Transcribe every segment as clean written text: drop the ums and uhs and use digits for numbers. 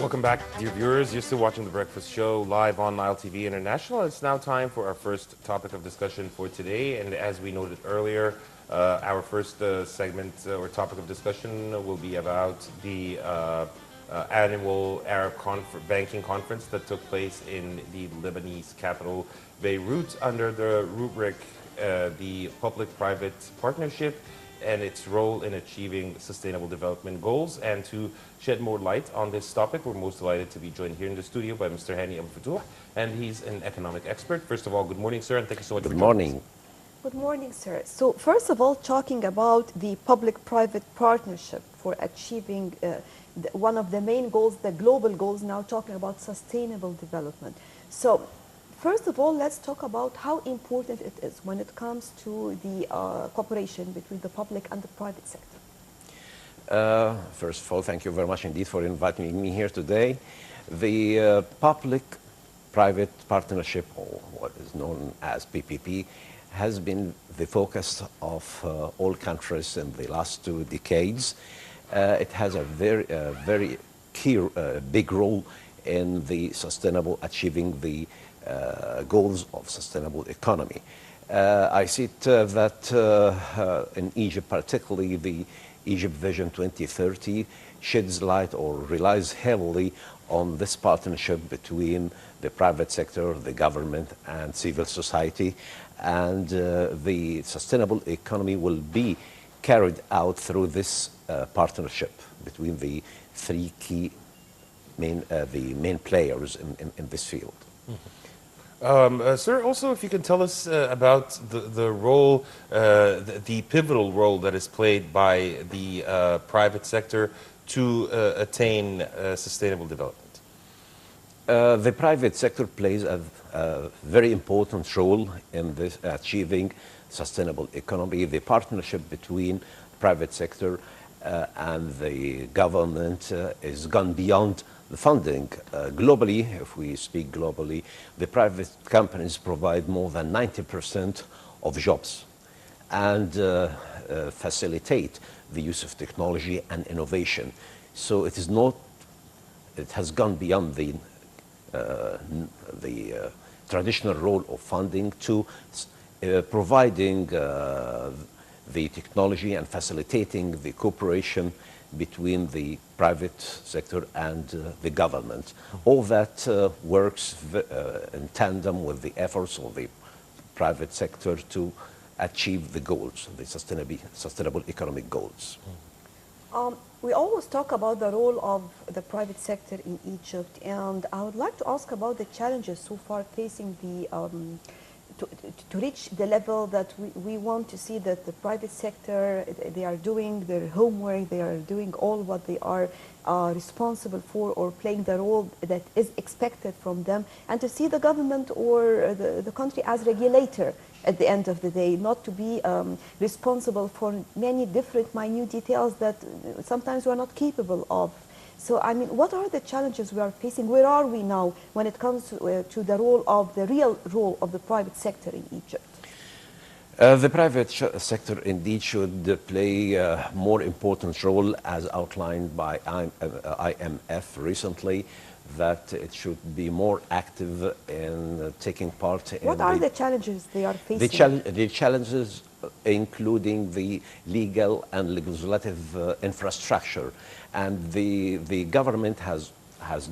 Welcome back, dear viewers. You're still watching The Breakfast Show live on Nile TV International. It's now time for our first topic of discussion for today. And as we noted earlier, our first segment or topic of discussion will be about the annual Arab Banking Conference that took place in the Lebanese capital, Beirut, under the rubric the public-private partnership and its role in achieving sustainable development goals. And to shed more light on this topic, we're most delighted to be joined here in the studio by Mr. Hany Fotouh, and he's an economic expert. First of all, good morning, sir, and thank you so much for joining us. Good morning, sir. So first of all, talking about the public-private partnership for achieving one of the main goals, the global goals, now talking about sustainable development. So first of all, let's talk about how important it is when it comes to the cooperation between the public and the private sector. First of all, thank you very much indeed for inviting me here today. The public-private partnership, or what is known as PPP, has been the focus of all countries in the last 2 decades. It has a very key, big role in the achieving the goals of sustainable economy. I see it that in Egypt, particularly the Egypt Vision 2030 sheds light or relies heavily on this partnership between the private sector, the government, and civil society. And the sustainable economy will be carried out through this partnership between the three key main players in this field. Mm-hmm. Sir, also if you can tell us about the role, the pivotal role that is played by the private sector to attain sustainable development. The private sector plays a very important role in this achieving sustainable economy. The partnership between private sector and the government is gone beyond the funding. Globally, if we speak globally, the private companies provide more than 90% of jobs and facilitate the use of technology and innovation. So it has gone beyond the traditional role of funding to providing the technology and facilitating the cooperation between the private sector and the government. All that works in tandem with the efforts of the private sector to achieve the goals, the sustainable economic goals. We always talk about the role of the private sector in Egypt, and I would like to ask about the challenges so far facing the to reach the level that we want to see that the private sector, they are doing their homework, they are doing all what they are responsible for, or playing the role that is expected from them, and to see the government or the country as regulator at the end of the day, not to be responsible for many different minute details that sometimes we are not capable of. So, I mean, what are the challenges we are facing? Where are we now when it comes to the real role of the private sector in Egypt? The private sector indeed should play a more important role, as outlined by IMF recently, that it should be more active in taking part in... What are the challenges they are facing? The challenges including the legal and legislative infrastructure, and the government has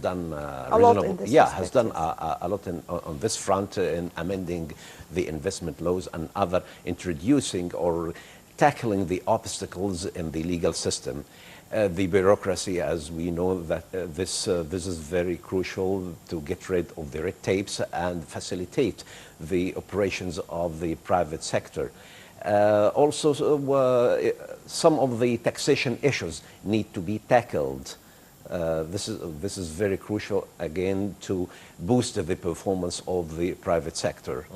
done a lot in this has done a lot on this front in amending the investment laws and introducing or tackling the obstacles in the legal system. The bureaucracy, as we know, that this is very crucial to get rid of the red tapes and facilitate the operations of the private sector. Also, some of the taxation issues need to be tackled. This is very crucial, again, to boost the performance of the private sector.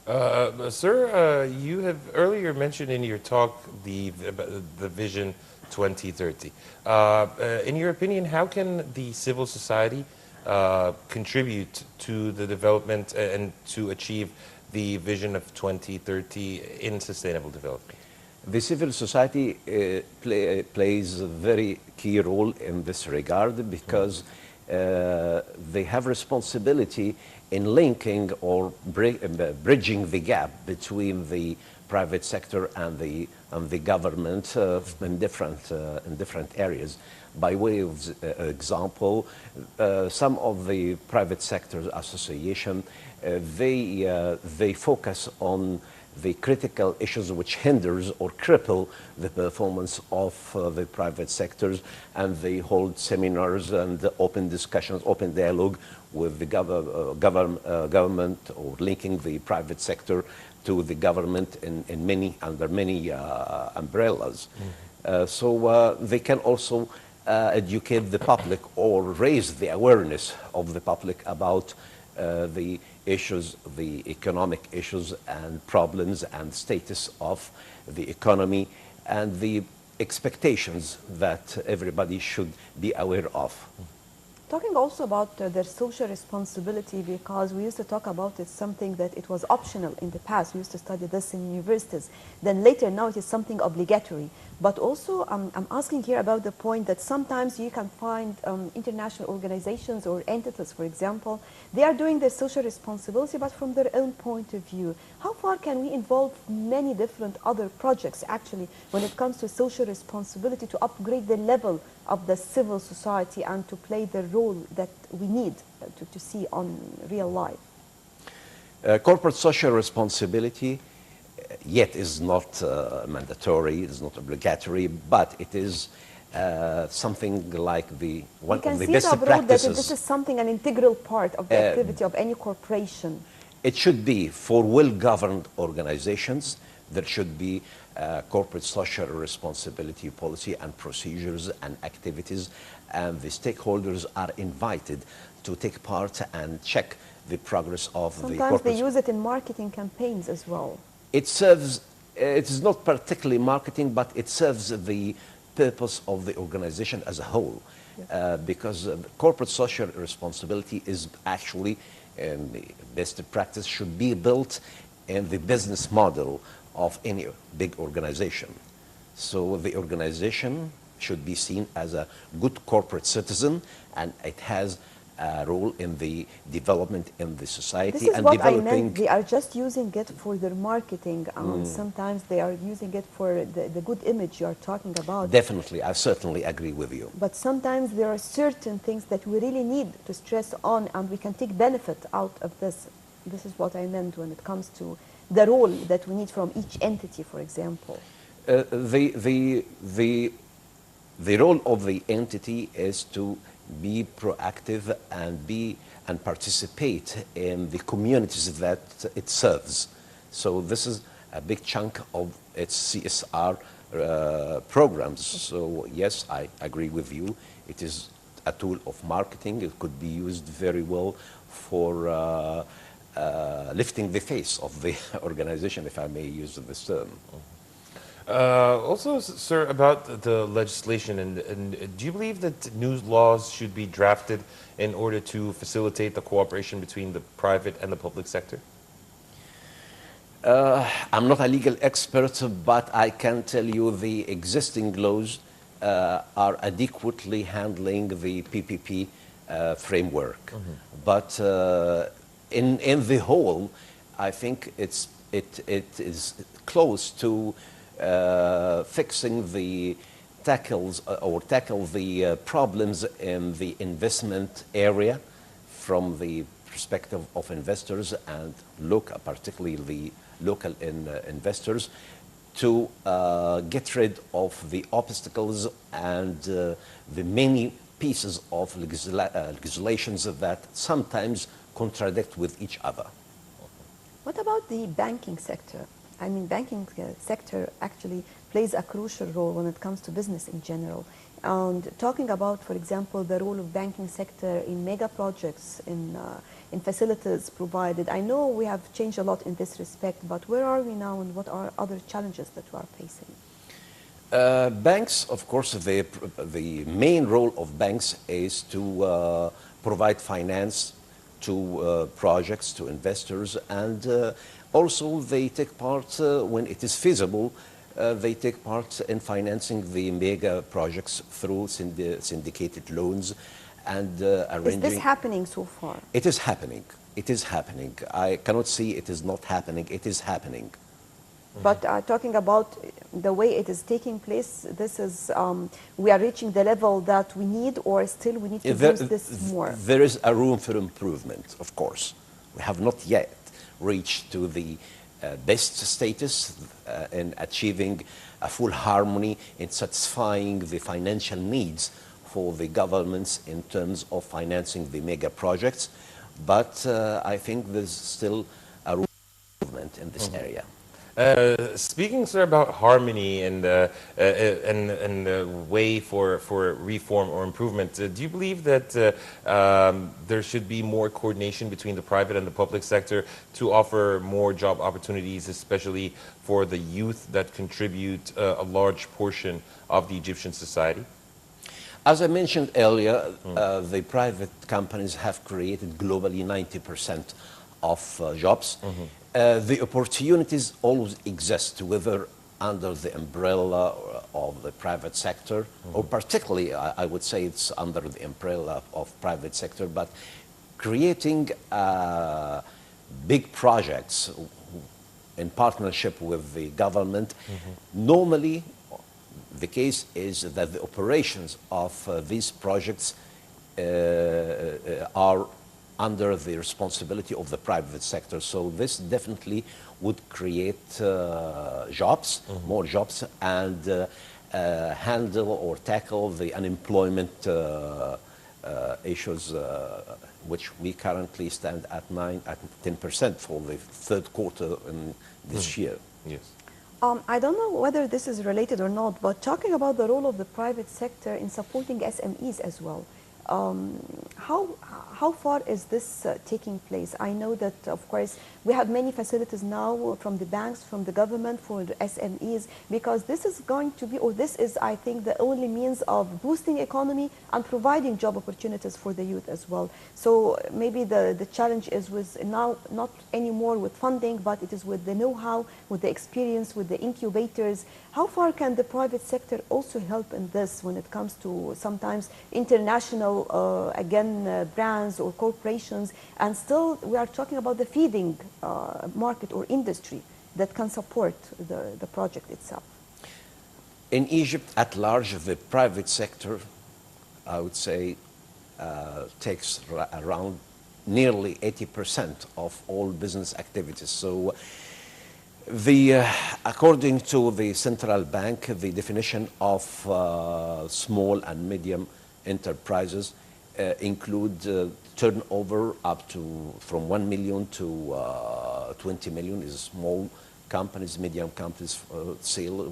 Mm-hmm. Sir, you have earlier mentioned in your talk the Vision 2030. In your opinion, how can the civil society contribute to the development and to achieve the vision of 2030 in sustainable development? The civil society plays a very key role in this regard because they have responsibility in linking or bridging the gap between the private sector and the government in different areas. By way of example, some of the private sector association they focus on the critical issues which hinders or cripple the performance of the private sectors, and they hold seminars and open discussions, open dialogue with the government, or linking the private sector to the government under many umbrellas. So they can also educate the public or raise the awareness of the public about the issues, the economic issues and problems and status of the economy and the expectations that everybody should be aware of. Talking also about their social responsibility, because we used to talk about it something that it was optional in the past. We used to study this in universities. Then later, now it is something obligatory. But also, I'm asking here about the point that sometimes you can find international organizations or entities, for example, they are doing their social responsibility, but from their own point of view. How far can we involve many different other projects, actually, when it comes to social responsibility, to upgrade the level of the civil society and to play the role that we need to see on real life? Corporate social responsibility yet is not mandatory, it is not obligatory, but it is something like one of the best practices. That this is something, an integral part of the activity of any corporation. It should be for well-governed organizations. There should be corporate social responsibility policy and procedures and activities, and the stakeholders are invited to take part and check the progress of the corporate. Sometimes they use it in marketing campaigns as well. It serves, it is not particularly marketing, but it serves the purpose of the organization as a whole. Yes. Because corporate social responsibility is actually, in the best practice, should be built in the business model of any big organization. So the organization should be seen as a good corporate citizen, and it has a role in the development in the society. This is and what developing. I meant. They are just using it for their marketing, and sometimes they are using it for the good image you are talking about. Definitely, I certainly agree with you. But sometimes there are certain things that we really need to stress on, and we can take benefit out of this. This is what I meant when it comes to the role that we need from each entity, for example. The role of the entity is to be proactive and participate in the communities that it serves. So this is a big chunk of its CSR programs. So yes, I agree with you. It is a tool of marketing. It could be used very well for lifting the face of the organization, if I may use this term. Also, sir, about the legislation, and do you believe that new laws should be drafted in order to facilitate the cooperation between the private and the public sector? I'm not a legal expert, but I can tell you the existing laws are adequately handling the PPP framework. But in the whole, I think it is close to fixing tackle the problems in the investment area from the perspective of investors and particularly the local investors, to get rid of the obstacles and the many pieces of legislations that sometimes contradict with each other. What about the banking sector? I mean, banking sector actually plays a crucial role when it comes to business in general. And talking about, for example, the role of banking sector in mega projects, in facilities provided. I know we have changed a lot in this respect, but where are we now, and what are other challenges that we are facing? Banks, of course, the main role of banks is to provide finance to projects, to investors, and also they take part when it is feasible they take part in financing the mega projects through syndicated loans and arranging. Is this happening so far? It is happening. It is happening. I cannot say it is not happening. It is happening. But talking about the way it is taking place, this is, we are reaching the level that we need, or still we need to boost this more? There is a room for improvement, of course. We have not yet reached to the best status in achieving a full harmony in satisfying the financial needs for the governments in terms of financing the mega projects. But I think there's still a room for improvement in this area. Speaking, sir, about harmony and the way for reform or improvement, do you believe that there should be more coordination between the private and the public sector to offer more job opportunities, especially for the youth that contribute a large portion of the Egyptian society? As I mentioned earlier, the private companies have created globally 90% of jobs. The opportunities always exist, whether under the umbrella of the private sector, or particularly, I would say it's under the umbrella of private sector, but creating big projects in partnership with the government. Normally, the case is that the operations of these projects are under the responsibility of the private sector. So this definitely would create jobs, more jobs, and handle or tackle the unemployment issues, which we currently stand at 10% for the third quarter in this year. Yes. I don't know whether this is related or not, but talking about the role of the private sector in supporting SMEs as well. How far is this taking place? I know that, of course, we have many facilities now from the banks, from the government, for the SMEs, because this is going to be, or this is, I think, the only means of boosting economy and providing job opportunities for the youth as well. So maybe the challenge is with now not anymore with funding, but it is with the know-how, with the experience, with the incubators. How far can the private sector also help in this when it comes to sometimes international, brands or corporations, and still we are talking about the feeding market or industry that can support the project itself? In Egypt at large, the private sector, I would say, takes around nearly 80% of all business activities. So according to the central bank, the definition of small and medium enterprises include turnover up to from 1 million to 20 million is small companies, medium companies,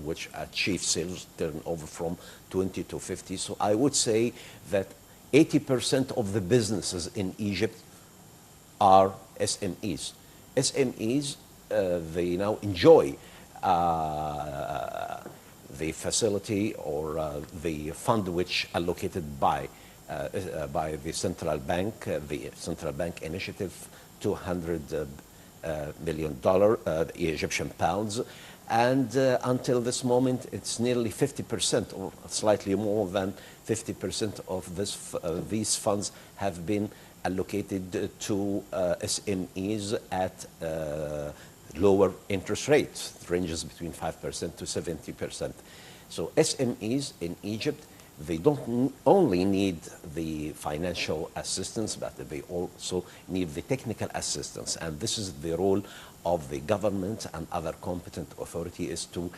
which achieve sales turnover from 20 to 50. So I would say that 80% of the businesses in Egypt are SMEs. SMEs, they now enjoy the facility or the fund which allocated by the central bank initiative, $200 million Egyptian pounds, and until this moment it's nearly 50% or slightly more than 50% of these funds have been allocated to SMEs at lower interest rates. It ranges between 5% to 70%. So SMEs in Egypt, they don't only need the financial assistance, but they also need the technical assistance. And this is the role of the government and other competent authority, is to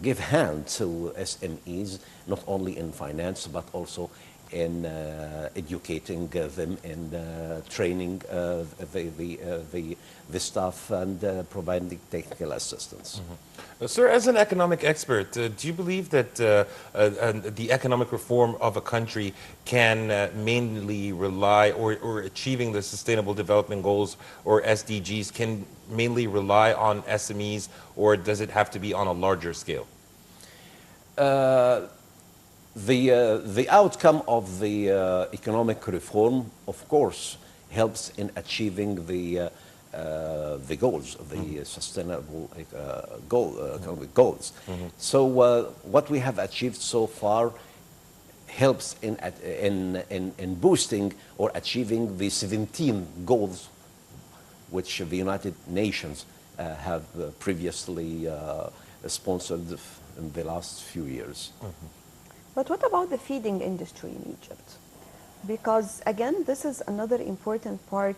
give hand to SMEs, not only in finance, but also in educating them, in training the staff, and providing technical assistance. Sir, as an economic expert, do you believe that the economic reform of a country can mainly rely, or achieving the Sustainable Development Goals or SDGs can mainly rely on SMEs, or does it have to be on a larger scale? The outcome of the economic reform, of course, helps in achieving the the goals, the sustainable economic goals. So what we have achieved so far helps in boosting or achieving the 17 goals which the United Nations have previously sponsored in the last few years. But what about the feeding industry in Egypt? Because again, this is another important part,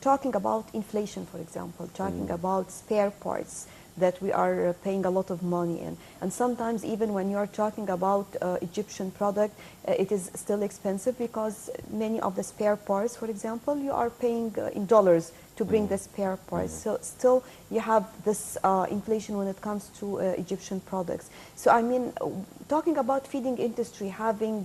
talking about inflation, for example, talking about spare parts that we are paying a lot of money in. And sometimes even when you're talking about Egyptian product, it is still expensive because many of the spare parts, for example, you are paying in dollars to bring the spare parts. So still you have this inflation when it comes to Egyptian products. So I mean, talking about feeding industry, having,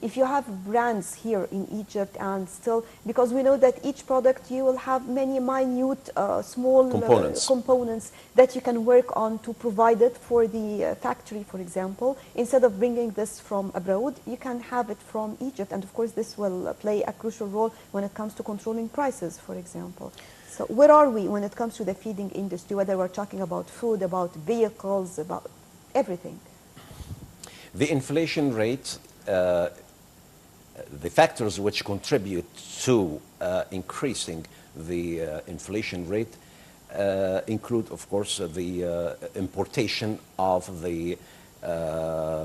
if you have brands here in Egypt and still, because we know that each product you will have many minute small components that you can work on to provide it for the factory, for example. Instead of bringing this from abroad, you can have it from Egypt. And of course, this will play a crucial role when it comes to controlling prices, for example. So where are we when it comes to the feeding industry, whether we're talking about food, about vehicles, about everything? The inflation rate, the factors which contribute to increasing the inflation rate include, of course, the importation of the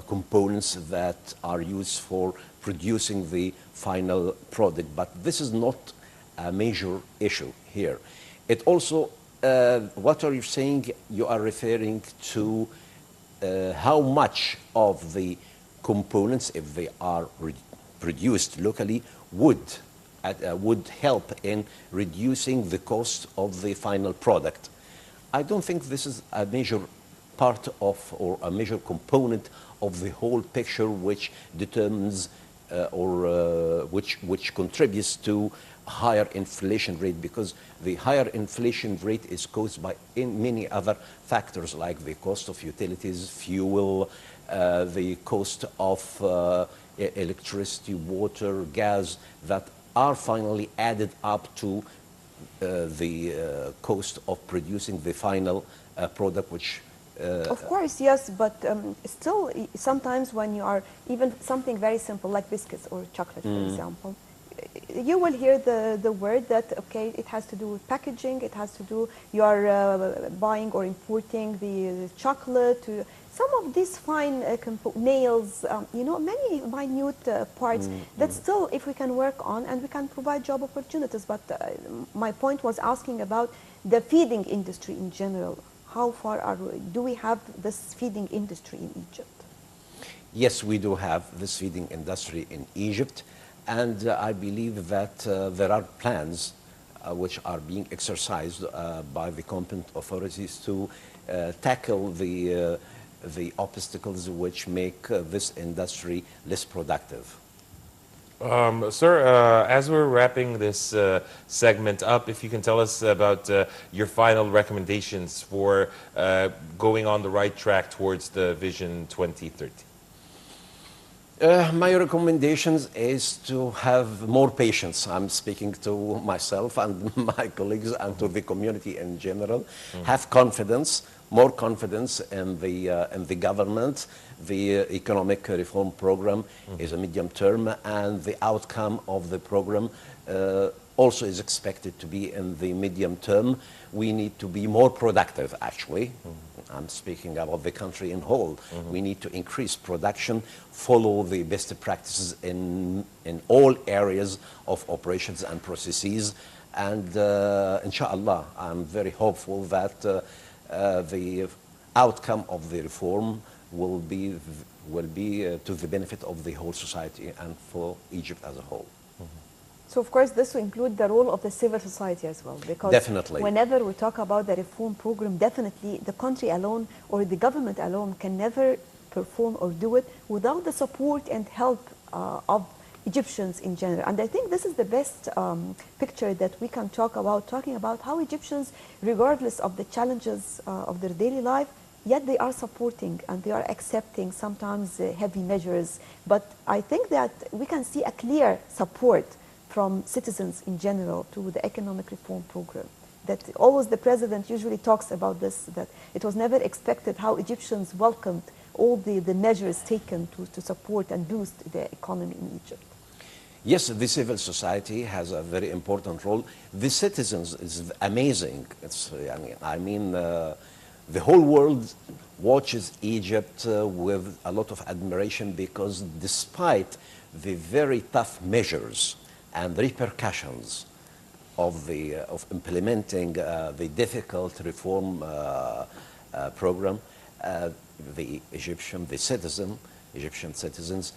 components that are used for producing the final product. But this is not a major issue here. It also, what are you saying? You are referring to how much of the components, if they are produced locally, would help in reducing the cost of the final product. I don't think this is a major part of or a major component of the whole picture which determines which contributes to higher inflation rate, because the higher inflation rate is caused by many other factors like the cost of utilities, fuel, the cost of electricity, water, gas, that are finally added up to the cost of producing the final product, which of course, yes, but still, sometimes when you are even something very simple like biscuits or chocolate, for example, you will hear the word that, okay, it has to do with packaging, it has to do, you are buying or importing the chocolate, some of these fine nails, you know, many minute parts that still, if we can work on and we can provide job opportunities. But my point was asking about the feeding industry in general. How far do we have this feeding industry in Egypt? Yes, we do have this feeding industry in Egypt. And I believe that there are plans which are being exercised by the competent authorities to tackle the obstacles which make this industry less productive. Sir, as we're wrapping this segment up, if you can tell us about your final recommendations for going on the right track towards the Vision 2030. My recommendations is to have more patience. I'm speaking to myself and my colleagues and to the community in general. Have confidence, more confidence in the government. The economic reform program is a medium term, and the outcome of the program also is expected to be in the medium term. We need to be more productive, actually. I'm speaking about the country in whole. We need to increase production, follow the best practices in all areas of operations and processes. And inshallah, I'm very hopeful that the outcome of the reform will be to the benefit of the whole society and for Egypt as a whole. So, of course, this will include the role of the civil society as well, because definitely, whenever we talk about the reform program, definitely the country alone or the government alone can never perform or do it without the support and help of Egyptians in general. And I think this is the best picture that we can talking about how Egyptians, regardless of the challenges of their daily life, yet they are supporting and they are accepting sometimes heavy measures. But I think that we can see a clear support from citizens in general to the economic reform program. That always the president usually talks about this, that it was never expected how Egyptians welcomed all the measures taken to support and boost the economy in Egypt. Yes, the civil society has a very important role. The citizens is amazing. The whole world watches Egypt with a lot of admiration because despite the very tough measures and repercussions of implementing the difficult reform program, the Egyptian citizens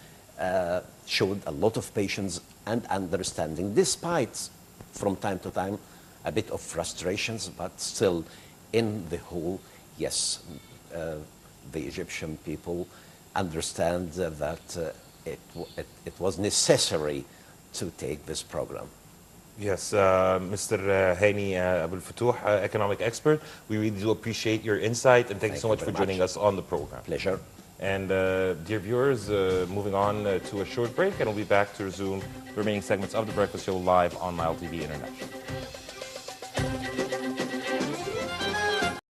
showed a lot of patience and understanding, despite from time to time a bit of frustrations, but still in the whole, yes, the Egyptian people understand that it was necessary to take this program. Yes, Mr. Hany Abou Fotouh, economic expert, we really do appreciate your insight, and thank you so much for joining us on the program. Pleasure. And dear viewers, moving on to a short break, and we'll be back to resume the remaining segments of The Breakfast Show live on Nile TV International.